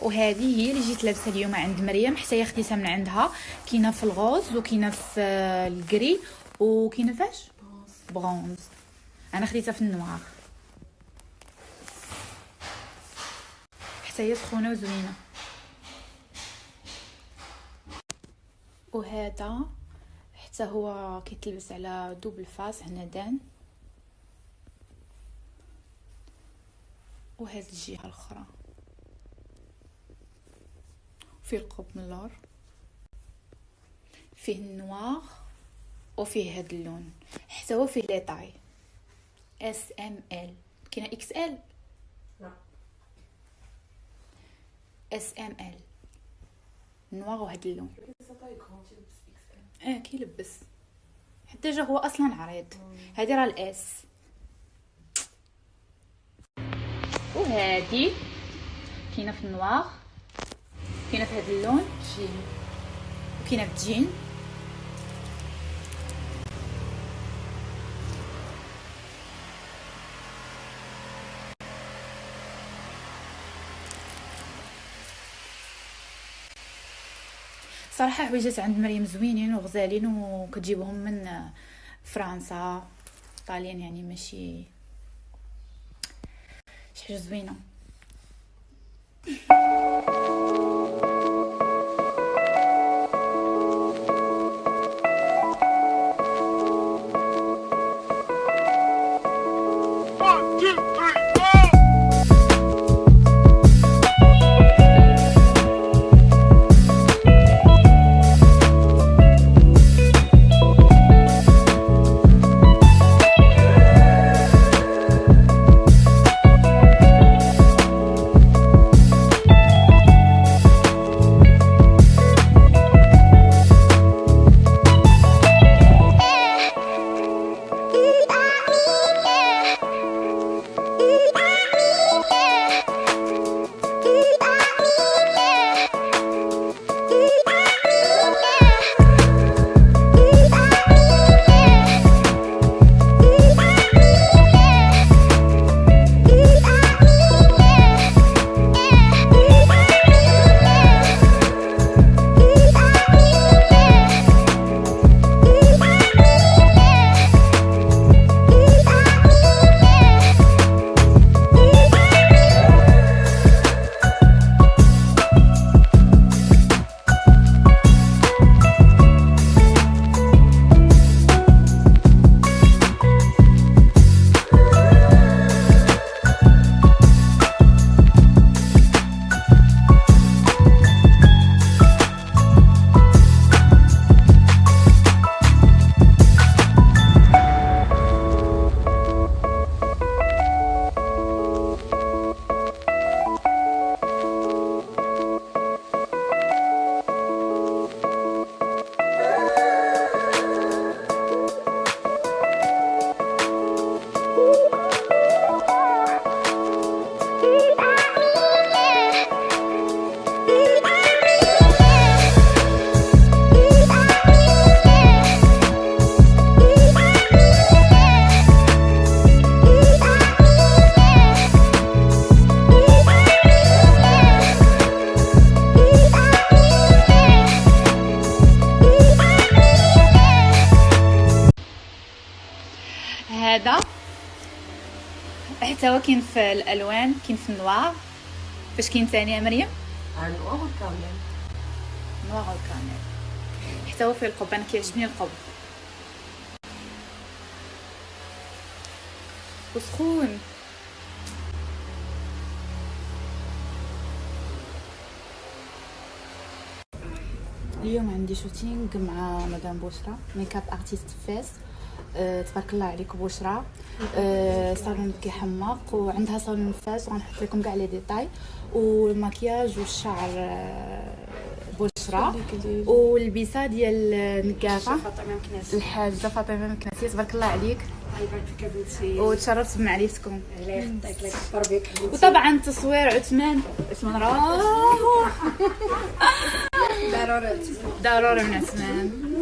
وهذه هي اللي جيت لابسه اليوم عند مريم، حتى هي خديتها من عندها. كاينه في الغوز وكاينه في الكري وكاينه فاش برونز. انا خديتها في النوار، حتى هي سخونه وزوينه. وهذا حتى هو كيتلبس على دوبل فاس هنا دان، وهذه الجهه الاخرى فيه القب من اللور، فيه النوار وفيه هذا اللون، حتى هو فيه لي طاي اس ام ال. كاينه اكس ال؟ لا اس ام ال نوار وهذا اللون. كيلبس حتى جا هو اصلا عريض. هذه راه الاس. وهذه كاينه في النوار، كاينه في هذا اللون جين، وكاينه في الجين. صراحه حويجات عند مريم زوينين وغزالين، وكتجيبهم من فرنسا طاليان، يعني ماشي شي حاجه زوينه. هذا حتى هو كاين في الالوان، كاين في النوار. فاش كاين ثاني يا مريم؟ النوار والكامل. نوار والكامل. حتى هو فيه القب، انا كيعجبني القب وسخون. اليوم عندي شوتينغ مع مدام بشرى، ميك اب ارتيست فيس. تبارك الله عليك بشرى. صالون كيحمق وعندها صالون فاس، وغنحط لكم كاع لي ديتاي والماكياج والشعر بشرى، واللبسه ديال نكافه الحاجه فاطمه مكناسيه. تبارك الله عليك، الله يبارك فيك بنتي، وتشرفت بمعرفتكم. الله يخليك، الله يكبر بك حبيبتي. وطبعا تصوير عثمان راه ضروري من عثمان.